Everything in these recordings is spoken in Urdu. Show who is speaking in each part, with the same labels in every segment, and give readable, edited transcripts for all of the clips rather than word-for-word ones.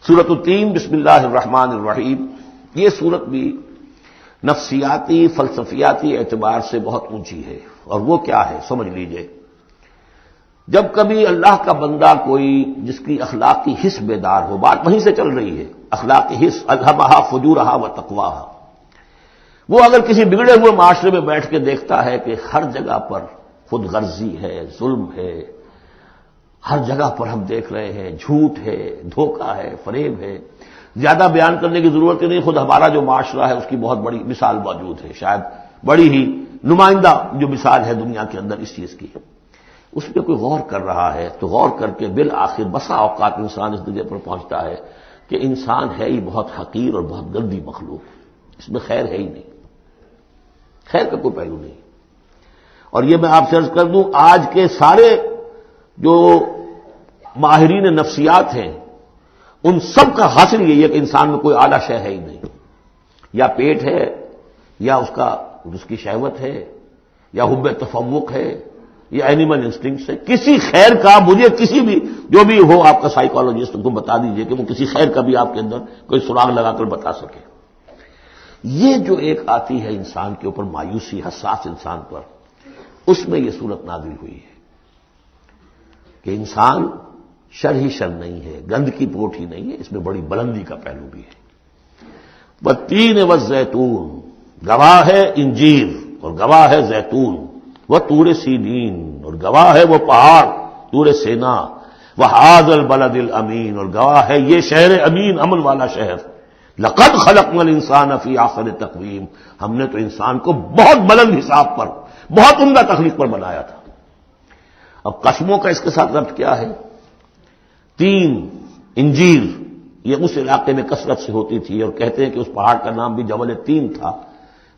Speaker 1: سورۃ التین بسم اللہ الرحمن الرحیم، یہ سورت بھی نفسیاتی فلسفیاتی اعتبار سے بہت اونچی ہے، اور وہ کیا ہے سمجھ لیجئے۔ جب کبھی اللہ کا بندہ کوئی جس کی اخلاقی حس بیدار ہو، بات وہیں سے چل رہی ہے، اخلاقی حس الہمہا فجورہا و تقواہا، وہ اگر کسی بگڑے ہوئے معاشرے میں بیٹھ کے دیکھتا ہے کہ ہر جگہ پر خود غرضی ہے، ظلم ہے، ہر جگہ پر ہم دیکھ رہے ہیں جھوٹ ہے، دھوکہ ہے، فریب ہے، زیادہ بیان کرنے کی ضرورت ہی نہیں، خود ہمارا جو معاشرہ ہے اس کی بہت بڑی مثال موجود ہے، شاید بڑی ہی نمائندہ جو مثال ہے دنیا کے اندر اس چیز کی، اس پہ کوئی غور کر رہا ہے تو غور کر کے بالآخر بسا اوقات انسان اس درجے پر پہنچتا ہے کہ انسان ہے ہی بہت حقیر اور بہت گندی مخلوق، اس میں خیر ہے ہی نہیں، خیر کا کوئی پہلو نہیں۔ اور یہ میں آپ سے عرض کر دوں، آج کے سارے جو ماہرین نفسیات ہیں ان سب کا حاصل یہی ہے کہ انسان میں کوئی اعلیٰ شے ہے ہی نہیں، یا پیٹ ہے، یا اس کی شہوت ہے، یا حب تفوق ہے، یا اینیمل انسٹنکٹس ہے، کسی خیر کا مجھے کسی بھی جو بھی ہو آپ کا سائیکالوجسٹ کو بتا دیجئے کہ وہ کسی خیر کا بھی آپ کے اندر کوئی سراغ لگا کر بتا سکے۔ یہ جو ایک آتی ہے انسان کے اوپر مایوسی، حساس انسان پر، اس میں یہ صورت نازل ہوئی ہے کہ انسان شر ہی شر نہیں ہے، گند کی پوٹ ہی نہیں ہے، اس میں بڑی بلندی کا پہلو بھی ہے۔ والتین والزیتون، گواہ ہے انجیر اور گواہ ہے زیتون، وطور سینین، اور گواہ ہے وہ پہاڑ طور سینا، وہذا البلد الامین، اور گواہ ہے یہ شہر امین، امن والا شہر۔ لقد خلقنا الانسان فی احسن تقویم، ہم نے تو انسان کو بہت بلند حساب پر، بہت عمدہ تخلیق پر بنایا تھا۔ اب قسموں کا اس کے ساتھ ربط کیا ہے؟ تین، انجیر، یہ اس علاقے میں کثرت سے ہوتی تھی، اور کہتے ہیں کہ اس پہاڑ کا نام بھی جبل تین تھا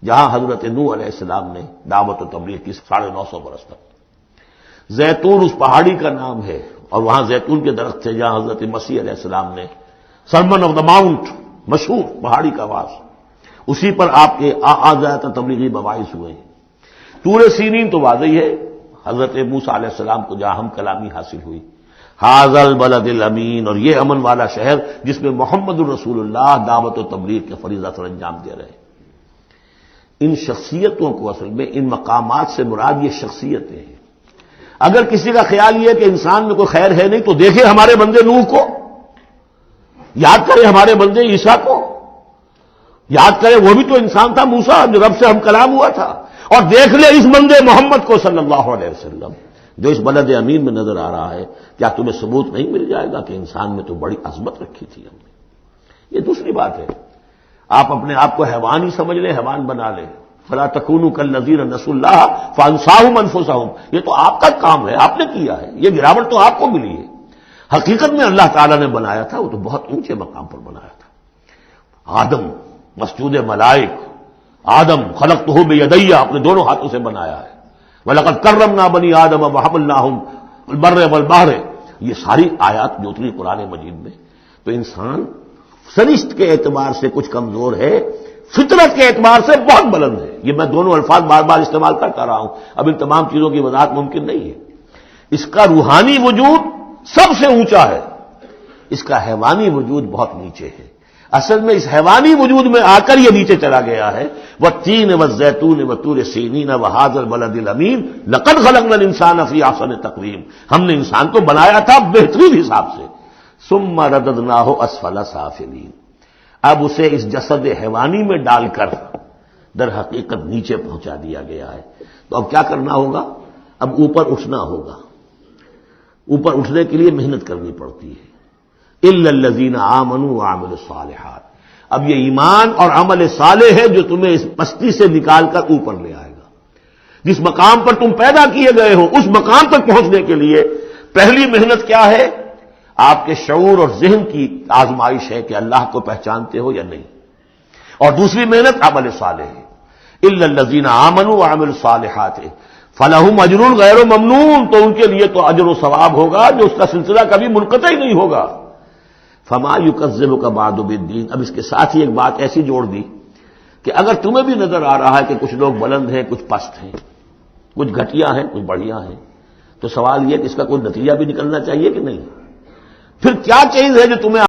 Speaker 1: جہاں حضرت نوح علیہ السلام نے دعوت و تبلیغ کی 950 برس تک۔ زیتون اس پہاڑی کا نام ہے، اور وہاں زیتون کے درخت تھے جہاں حضرت مسیح علیہ السلام نے سرمن آف دا ماؤنٹ، مشہور پہاڑی کا آواز، اسی پر آپ کے آزاد تبلیغی مباحث ہوئے ہیں۔ طور سینین تو واضح ہے، حضرت موسیٰ علیہ السلام کو جہاں ہم کلامی حاصل ہوئی۔ ھذا البلد الامین، اور یہ امن والا شہر جس میں محمد الرسول اللہ دعوت و تبلیغ کے فریضہ سر انجام دے رہے ہیں۔ ان شخصیتوں کو اصل میں ان مقامات سے مراد یہ شخصیتیں ہیں۔ اگر کسی کا خیال یہ ہے کہ انسان میں کوئی خیر ہے نہیں تو دیکھیں ہمارے بندے نوح کو، یاد کریں ہمارے بندے عیسیٰ کو، یاد کریں وہ بھی تو انسان تھا، موسیٰ جو رب سے ہم کلام ہوا تھا، اور دیکھ لیں اس بندے محمد کو صلی اللہ علیہ وسلم جو اس بلد امین میں نظر آ رہا ہے۔ کیا تمہیں ثبوت نہیں مل جائے گا کہ انسان میں تو بڑی عظمت رکھی تھی ہم نے؟ یہ دوسری بات ہے، آپ اپنے آپ کو حیوان ہی سمجھ لیں، حیوان بنا لیں، فلا تکونوا کالذین نسوا اللہ فانساہم انفسہم، یہ تو آپ کا کام ہے، آپ نے کیا ہے، یہ گراوٹ تو آپ کو ملی ہے۔ حقیقت میں اللہ تعالیٰ نے بنایا تھا وہ تو بہت اونچے مقام پر بنایا تھا۔ آدم مسجود ملائک، آدم خلقتہ بیدی، اپنے دونوں ہاتھوں سے بنایا ہے۔ وَلَقَدْ كَرَّمْنَا بَنِي آدَمَ وَحَمَلْنَاهُمْ فِي الْبَرِّ وَالْبَحْرِ، یہ ساری آیات جو اتری قرآن مجید میں، تو انسان سرشت کے اعتبار سے کچھ کمزور ہے، فطرت کے اعتبار سے بہت بلند ہے۔ یہ میں دونوں الفاظ بار بار استعمال کرتا رہا ہوں، اب ان تمام چیزوں کی وضاحت ممکن نہیں ہے۔ اس کا روحانی وجود سب سے اونچا ہے، اس کا حیوانی وجود بہت نیچے ہے۔ اصل میں اس حیوانی وجود میں آ کر یہ نیچے چلا گیا ہے۔ والتین والزیتون وطور سینین وھذا البلد الامین لقد خلقنا الانسان فی احسن تقویم، ہم نے انسان کو بنایا تھا بہترین حساب سے۔ ثم رددناہ اسفل سافلین، اب اسے اس جسد حیوانی میں ڈال کر در حقیقت نیچے پہنچا دیا گیا ہے۔ تو اب کیا کرنا ہوگا؟ اب اوپر اٹھنا ہوگا۔ اوپر اٹھنے کے لیے محنت کرنی پڑتی ہے۔ الا الذین آمنوا وعملوا الصالحات، اب یہ ایمان اور عمل صالح ہے جو تمہیں اس پستی سے نکال کر اوپر لے آئے گا۔ جس مقام پر تم پیدا کیے گئے ہو اس مقام تک پہنچنے کے لیے پہلی محنت کیا ہے؟ آپ کے شعور اور ذہن کی آزمائش ہے کہ اللہ کو پہچانتے ہو یا نہیں، اور دوسری محنت عمل صالح ہے۔ الا الذین آمنوا وعملوا الصالحات فلہم اجر غیر ممنون، تو ان کے لیے تو اجر و ثواب ہوگا جو اس کا سلسلہ کبھی منقطع ہی نہیں ہوگا۔ فما یکذبک بعد بالدین، اب اس کے ساتھ ہی ایک بات ایسی جوڑ دی کہ اگر تمہیں بھی نظر آ رہا ہے کہ کچھ لوگ بلند ہیں، کچھ پست ہیں، کچھ گھٹیا ہیں، کچھ بڑھیا ہیں، تو سوال یہ کہ اس کا کوئی نتیجہ بھی نکلنا چاہیے کہ نہیں؟ پھر کیا چیز ہے جو تمہیں